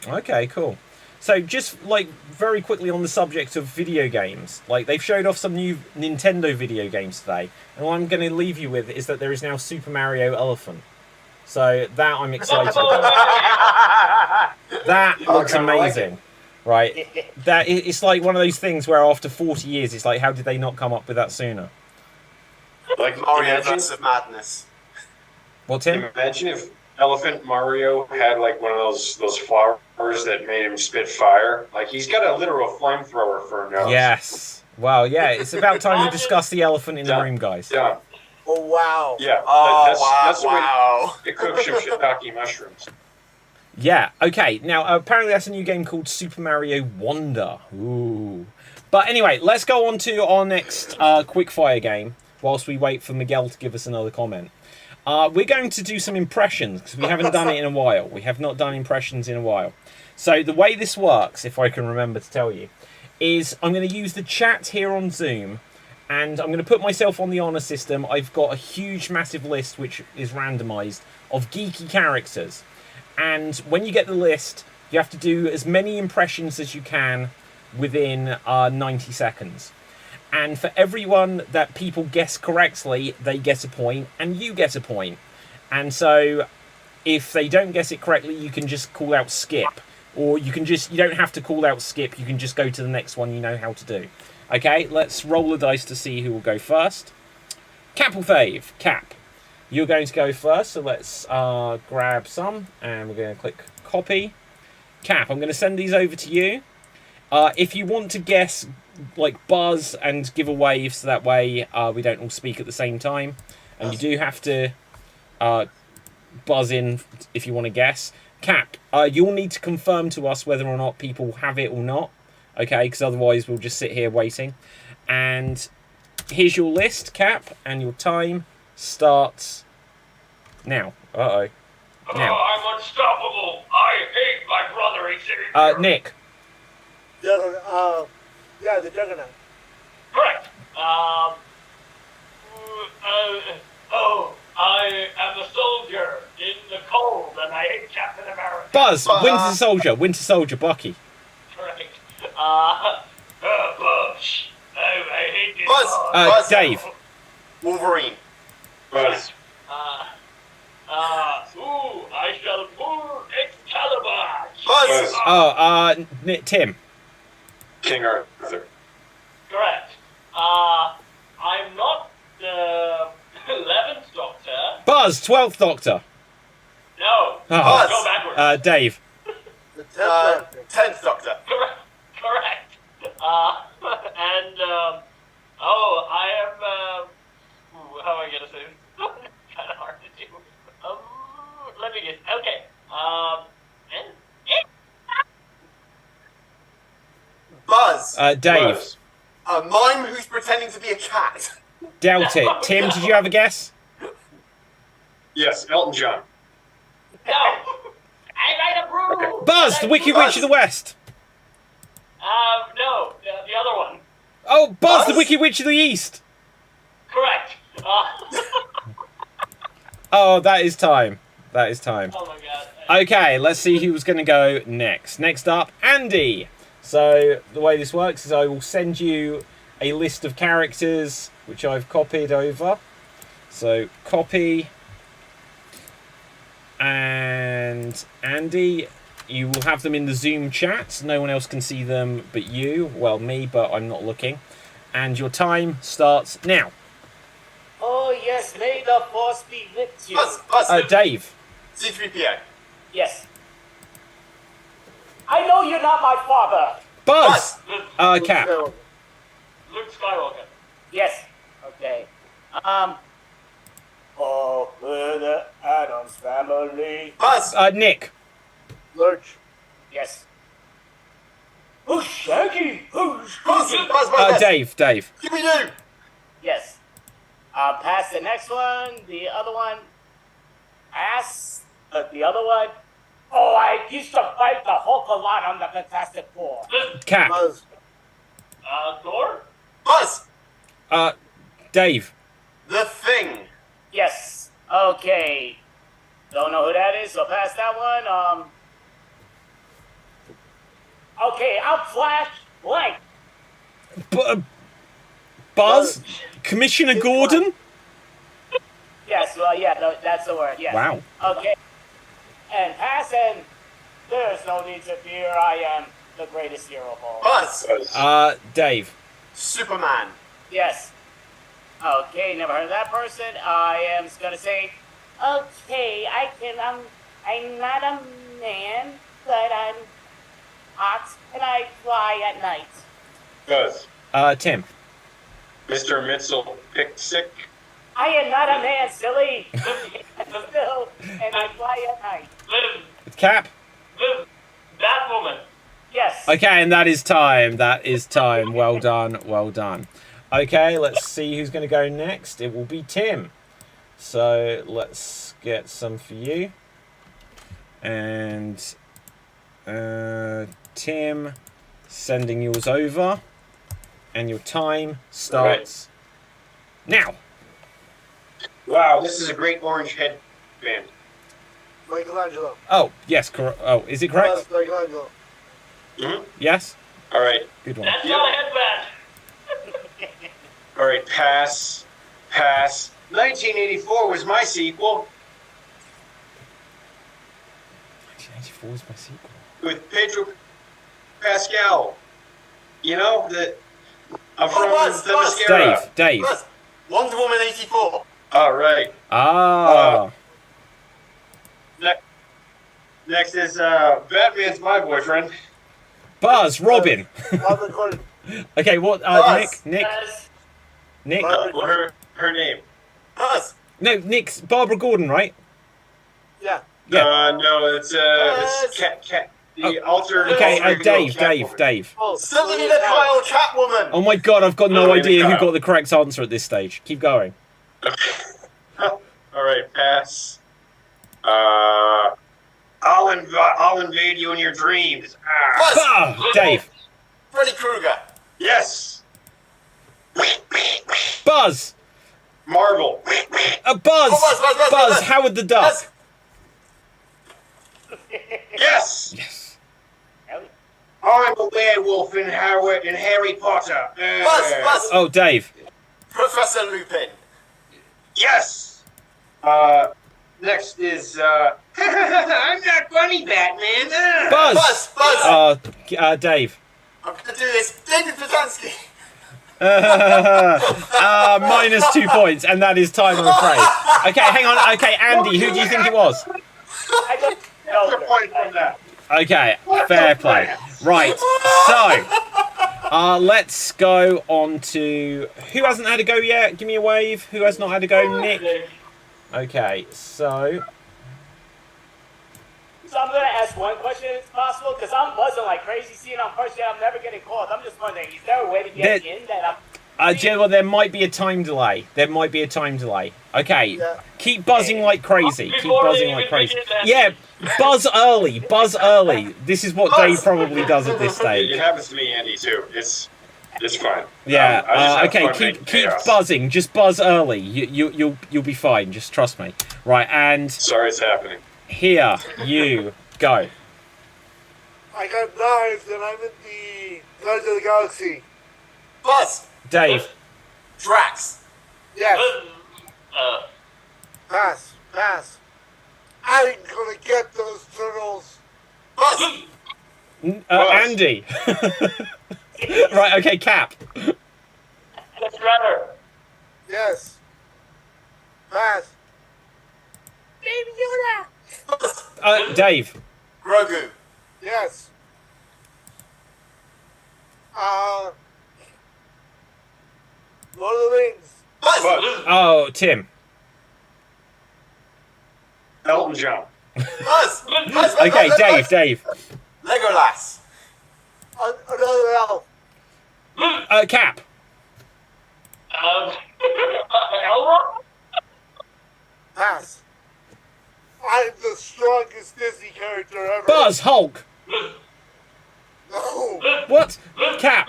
Okay, cool. So just like very quickly on the subject of video games, like they've showed off some new Nintendo video games today, and what I'm going to leave you with is that there is now Super Mario Elephant. So that I'm excited about. That looks amazing, right? That it's like one of those things where after 40 years, it's like, how did they not come up with that sooner? Like Mario Verse of Madness. What, Tim? Imagine if Elephant Mario had like one of those flowers that made him spit fire. Like he's got a literal flamethrower for a nose. Yes. Well, yeah. It's about time to discuss the elephant in the room, guys. Yeah. Oh wow! Yeah. Oh that's wow! It cooks some shiitake mushrooms. Yeah. Okay. Now, apparently, that's a new game called Super Mario Wonder. Ooh. But anyway, let's go on to our next quickfire game. Whilst we wait for Miguel to give us another comment. We're going to do some impressions, because we haven't done it in a while. We have not done impressions in a while. So the way this works, if I can remember to tell you, is I'm going to use the chat here on Zoom, and I'm going to put myself on the honour system. I've got a huge, massive list, which is randomised, of geeky characters. And when you get the list, you have to do as many impressions as you can within 90 seconds. And for everyone that people guess correctly, they get a point, and you get a point. And so, if they don't guess it correctly, you can just call out skip. Or you don't have to call out skip, you can just go to the next one you know how to do. Okay, let's roll the dice to see who will go first. Cap or Fave? Cap. You're going to go first, so let's grab some, and we're going to click copy. Cap, I'm going to send these over to you. If you want to guess, like, buzz and give a wave, so that way we don't all speak at the same time. And you do have to buzz in if you want to guess. Cap, you'll need to confirm to us whether or not people have it or not. Okay, because otherwise we'll just sit here waiting. And here's your list, Cap, and your time starts now. Uh-oh. Now. I'm unstoppable. I hate my brother. He's Nick. Yeah, the Juggernaut. Correct. I am a soldier in the cold, and I hate Captain America. Buzz, Winter Soldier, Bucky. Correct. Bush. I hate this. Buzz. Dave. Wolverine. Buzz. I shall pull Excalibur. Buzz. Tim. King Arthur. Correct. I'm not the 11th Doctor. Buzz, 12th Doctor. No. Buzz. Go backwards. Dave. The 10th 10th Doctor. Correct. I am. How am I gonna say this? Kind of hard to do. Let me guess. Okay. Buzz. Dave. Buzz. A mime who's pretending to be a cat. Dealt it. Tim, did you have a guess? Yes, Elton John. No. I approve. Buzz, the Wicked Witch of the West. No, the other one. Oh, Buzz, the Buzz? Wicked Witch of the East. Correct. Oh, that is time. That is time. Oh my god. Okay, let's see who's going to go next. Next up, Andy. So the way this works is I will send you a list of characters which I've copied over. So copy, and Andy, you will have them in the Zoom chat. No one else can see them but you. Well, me, but I'm not looking. And your time starts now. Oh, yes, may the force be with you. Buzz. Dave. C3PO. Yes. I know you're not my father. Buzz. Luke Cap. Skywalker. Yes. Okay. Oh, we're the Addams family. Buzz. Nick. Lurch. Yes. Who's Shaggy? Who's Buzz. Dave. Scooby-Doo. Yes. Pass the next one. The other one. Pass. The other one. Oh, I used to fight the Hulk a lot on the Fantastic Four. Cap. Buzz. Thor? Buzz. Dave. The Thing. Yes. Okay. Don't know who that is, so pass that one. Okay, I'm Flash Blank. Buzz. Commissioner Gordon. Yes, well, yeah, that's the word. Yes. Wow. Okay. And pass, and there's no need to fear. I am the greatest hero of all. Buzz. Dave. Superman. Yes. Okay, never heard of that person. I am gonna say, okay, I'm not a man, but I'm hot, and I fly at night. Buzz. Tim. Mr. Mitchell Pixick. I am not a man, silly. Still, and I fly at night. Liz. Cap. That woman. Yes. Okay, and that is time. Well done. Okay, let's see who's going to go next. It will be Tim. So let's get some for you. And Tim, sending yours over. And your time starts now. Wow, this is a great orange headband. Michelangelo. Oh, yes. Oh, is it correct? Buzz. Michelangelo. Mm-hmm. Yes. All right. Good one. That's not a headband. All right, pass. 1984 was my sequel 1984 is my sequel. with Pedro Pascal. You know, I'm from Buzz, the Buzz. Mascara. Dave. Buzz. Wonder Woman 84. All right. Ah. Next is Batman's my boyfriend. Buzz. Robin. Robert Gordon. Okay, what? Buzz. Nick. Her name. Buzz. No, Nick's Barbara Gordon, right? Yeah. Yeah. No, it's Cat. The alter. Okay, alter ego Catwoman. Dave. Oh, Selena Kyle Catwoman. Oh my god, I've got no Selena idea who Kyle. got the correct answer at this stage. Keep going. All right, pass. I'll invade you in your dreams. Ah. Buzz. Ah, Dave. Freddy Krueger. Yes. Buzz. Marvel. Buzz. Oh, Buzz. Howard the Duck. Buzz. Yes. Yes. I'm a werewolf in Harry Potter. Buzz. Oh, Dave. Professor Lupin. Yes. Next is I'm not funny, Batman. Buzz. Buzz. Dave. I'm gonna do this. David Pitansky. Minus 2 points, and that is time, I'm afraid. Okay, hang on. Okay, Andy, who do you think it was? I don't What's the know. point from that? Okay, fair play. Right, so let's go on to who hasn't had a go yet. Give me a wave. Who has not had a go? Nick. Okay, so So I'm gonna ask one question if it's possible, because I'm buzzing like crazy, seeing on first day I'm never getting called. I'm just wondering, is there a way to get in that I'm General, there might be a time delay. Okay, Yeah. keep buzzing like crazy. Keep Before buzzing they like even crazy. begin that- Yeah, buzz early. Buzz early. This is what Dave probably does at this It stage. happens to me, Andy, too. It's fine. Yeah. I just have Okay. fun making Keep chaos. buzzing. Just buzz early. You'll be fine. Just trust me. Right. And Sorry, it's happening. here you go. I got knives and I'm in the Guardians of the Galaxy. Buzz. Dave. Drax. Yes. Buzz. Pass. I'm gonna get those turtles. Buzz. Andy. Right. Okay. Cap. That's Shredder. Yes. Pass. Baby Yoda? Dave. Grogu. Yes. Lord of the Rings. Buzz. Oh, Tim. Elton John. Buzz. Buzz. Okay, Buzz. Dave. Legolas. Another elf. Cap. Elrond? Pass. I'm the strongest Disney character ever. Buzz. Hulk. No. What? Cap.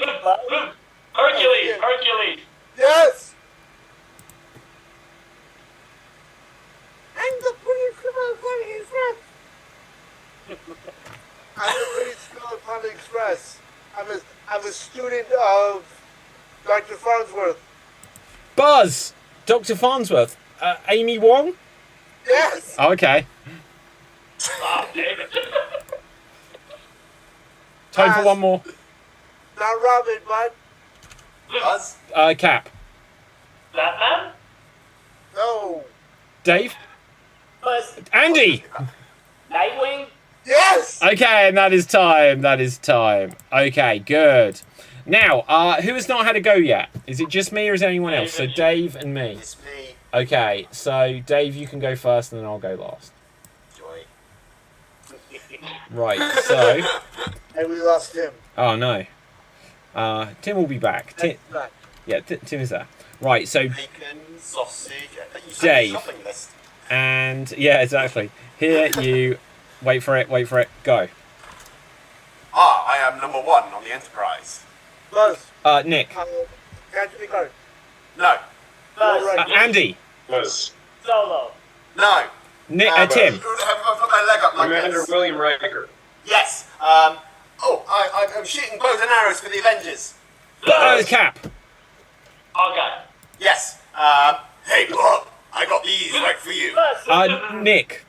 Hercules. Yes. I'm the British Philippine Express. I'm the British Philippine Express. I'm a student of Dr. Farnsworth. Buzz. Dr. Farnsworth. Amy Wong. Yes. Okay. Oh, David. Time for one more. Not Robin, but Buzz. Cap. Batman? no. Dave. Buzz, Andy. Nightwing. Yes. Okay, and that is time. Okay, good. Now, who has not had a go yet? Is it just me or is there anyone else? So Dave and me. It's me. Okay, so Dave, you can go first and then I'll go last. Joy. Right, so... And we lost him. Oh, no. Tim will be back. Tim, Back. yeah, Tim is there. Right, so... Bacon, sausage. You said Dave. the shopping list. And... Yeah, exactly. Here you... Wait for it, go. I am number 1 on the Enterprise. Buzz. Nick. Anthony Carter. No. Buzz, Right. Andy. Was Solo. No. Nick, Tim. Have I put my leg up like Commander this? William Riker. Yes. I'm shooting bows and arrows for the Avengers. Cap. Okay. Yes. Hey, Bob. I got these right for you. Buzz, Nick.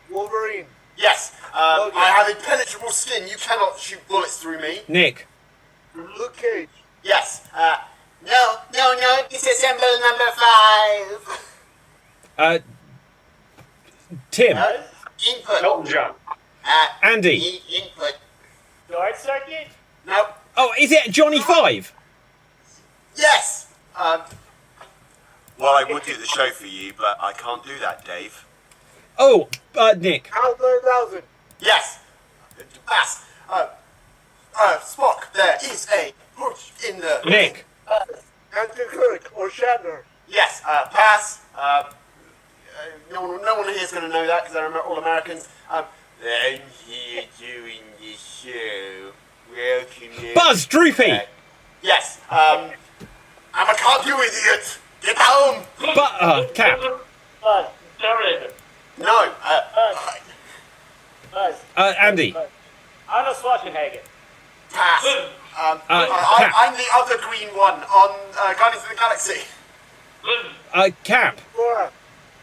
Wolverine. Yes. I have impenetrable skin. You cannot shoot bullets through me. Nick. Luke Cage. Yes. No. Disassemble number 5. Tim. Input. Elton John. Andy. Input. Short Circuit. Nope. Oh, is it Johnny 5? Yes. Well, I would do the show for you, but I can't do that, Dave. Oh, Nick. Outlaw 1000. Yes. Pass. Spock, there is a push in the... Nick. Andrew Kirk or Shatner. Yes. Pass. No one here is going to know that because they're all Americans. I'm here doing the show. Welcome. Buzz. Droopy. Yes. I'm a cardio idiot. Get home. Cap. Buzz, Terminator. No. Buzz. Andy. Buzz. Arnold Schwarzenegger. Pass. Cap. I'm the other green one on Guardians of the Galaxy. Cap. Laura.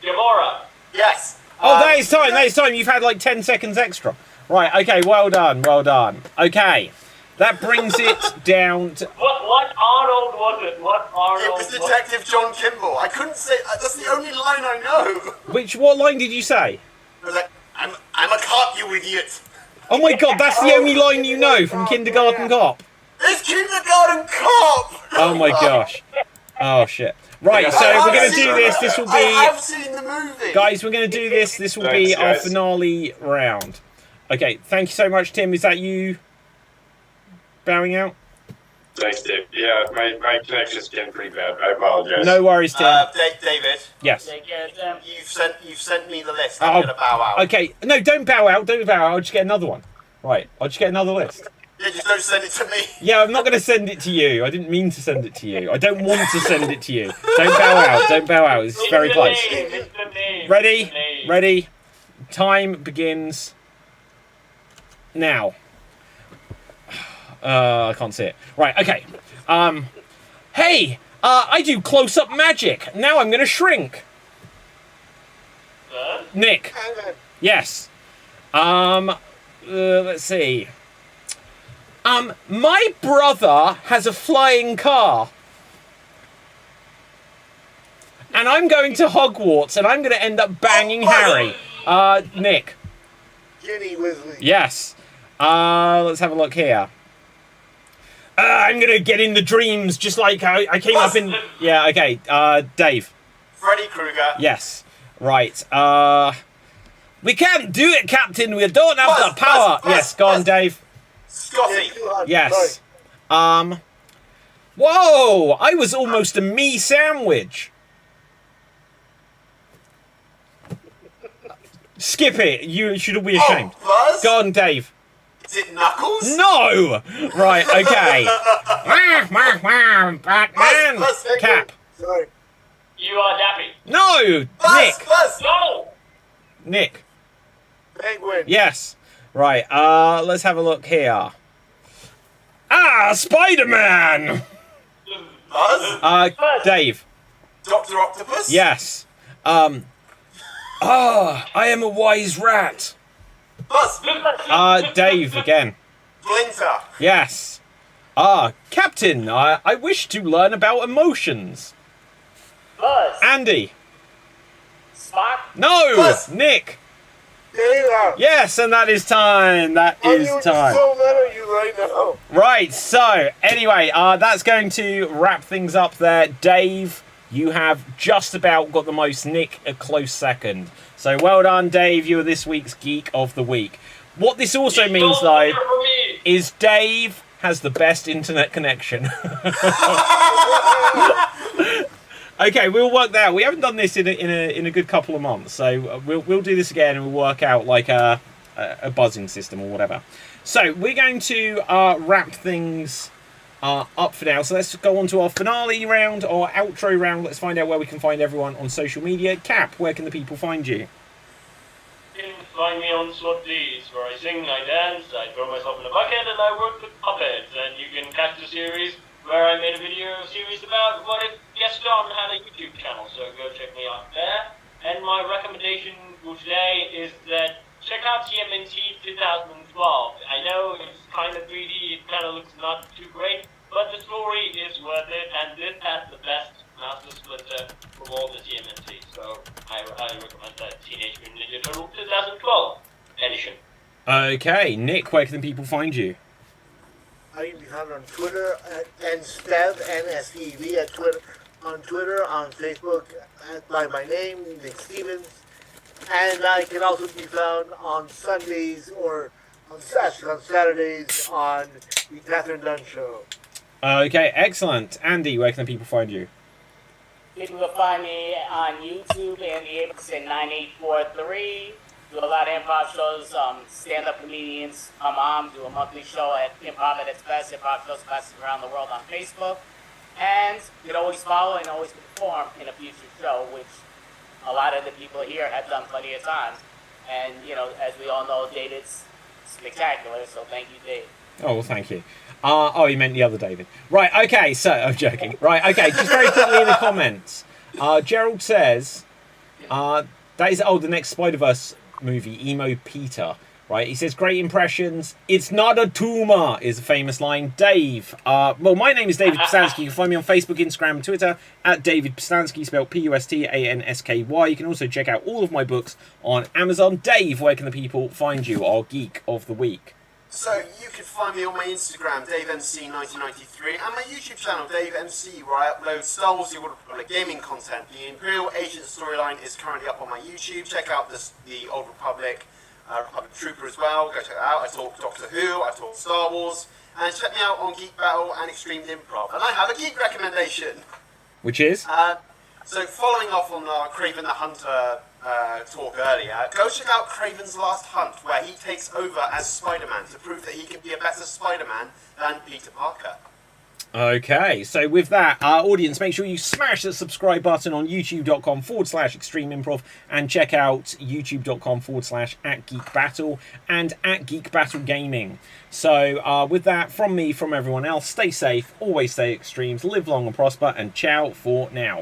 Gamora. Yes. Oh, that is time. You've had like 10 seconds extra. Right, okay, well done. Okay, that brings it down to... What Arnold was it? What Arnold? It was Detective John Kimball. I couldn't say... that's the only line I know. What line did you say? I was like, I'm a cop, you idiot. Oh my god, that's the only line you know from Kindergarten Cop. It's Kindergarten Cop! Oh my gosh. Oh shit. Right, so we're going to do this. This will I be... have seen the movie. Guys, we're going to do this. This will be Thanks, our guys. finale round. Okay, thank you so much, Tim. Is that you bowing out? Thanks, Dave. Yeah, my connection's getting pretty bad. I apologize. No worries, Tim. David, Yes. Take care, Tim. you've sent me the list. I'm going to bow out. Okay, no, don't bow out. I'll just get another one. Right, I'll just get another list. Yeah, just don't send it to me. Yeah, I'm not going to send it to you. I didn't mean to send it to you. I don't want to send it to you. Don't bow out. It's very close. It's the name. Ready? It's the name. Ready? Time begins now. I can't see it. Right, okay. Hey, I do close-up magic. Now I'm going to shrink. Nick. Ant-Man. Yes. Let's see. My brother has a flying car. And I'm going to Hogwarts and I'm going to end up banging Harry. Nick. Ginny Weasley. Yes. Let's have a look here. I'm gonna get in the dreams, just like I came up in. Yeah, okay. Dave. Freddy Krueger. Yes. Right. We can't do it, Captain. We don't have the power. Yes, go on, Dave. Scotty. Yes. Whoa! I was almost a me sandwich. Skip it. You should be ashamed. Buzz? Go on, Dave. Is it Knuckles? No! Right, okay. Batman! Buzz, Cap. Sorry. You are Dappy. No! Buzz, Nick. Buzz. No! Nick. Penguin. Yes. Right, let's have a look here. Spider-Man! Buzz. Dave. Dr. Octopus? Yes. I am a wise rat. Buzz. Dave again. Splinter. Yes. Captain, I wish to learn about emotions. Buzz. Andy. Spock. No! Buzz. Nick. Data. Yes, and that is time. That is I'm time. so mad at you right now. Right, so, anyway, that's going to wrap things up there. Dave, you have just about got the most. Nick, a close second. So well done, Dave. You are this week's Geek of the Week. What this also means, though, is Dave has the best internet connection. Okay, we'll work that out. We haven't done this in a good couple of months, so we'll do this again and we'll work out like a buzzing system or whatever. So we're going to wrap things up for now. So let's go on to our finale round, our outro round. Let's find out where we can find everyone on social media. Cap, where can the people find you? You can find me on Slot-D's, where I sing, I dance, I throw myself in a bucket, and I work with puppets. And you can catch the series where I made a video series about what if Gaston had a YouTube channel, so go check me out there. And my recommendation for today is that check out TMNT 2012. I know it's kind of 3D, it kind of looks not too great, but the story is worth it, and this has the best Master Splinter from all the TMNT. So I highly recommend that Teenage Mutant Ninja Turtle 2012 edition. Okay, Nick, where can the people find you? I can be found on Twitter at NSTEV, N-S-E-V at Twitter, on Twitter, on Facebook by my name, Nick Stevens. And I can also be found on Sundays or on Saturdays on the Catherine Dunn Show. Okay, excellent. Andy, where can the people find you? People will find me on YouTube and the Ableton 9843. Do a lot of improv shows, stand-up comedians. My mom do a monthly show at Improv at its best, improv shows classes around the world on Facebook. And you can always follow and always perform in a future show, which a lot of the people here have done plenty of times. And, you know, as we all know, David's spectacular, so thank you, Dave. Oh, well, thank you. You meant the other David. Right, okay, so, I'm joking. Right, okay, just very quickly in the comments. Gerald says, that is, the next Spider-Verse movie, Emo Peter. Right, he says, great impressions. It's not a tumor, is a famous line. Dave, well, my name is David Pistansky. You can find me on Facebook, Instagram, and Twitter at David Pistansky, spelled P-U-S-T-A-N-S-K-Y. You can also check out all of my books on Amazon. Dave, where can the people find you, our Geek of the Week? So you can find me on my Instagram, DaveMC1993, and my YouTube channel, DaveMC, where I upload Star Wars: The Old Republic gaming content. The Imperial Agent storyline is currently up on my YouTube. Check out the Old Republic, Republic Trooper as well. Go check it out. I talk Doctor Who, I talk Star Wars, and check me out on Geek Battle and Extreme Improv. And I have a geek recommendation. Which is? So following off on our Craven the Hunter talk earlier, go check out Craven's Last Hunt, where he takes over as Spider-Man to prove that he can be a better Spider-Man than Peter Parker. Okay, so with that, audience, make sure you smash the subscribe button on youtube.com/Extreme Improv and check out youtube.com/@Geek and at Geek Battle Gaming. So with that, from me, from everyone else, stay safe, always stay extremes, live long and prosper, and ciao for now.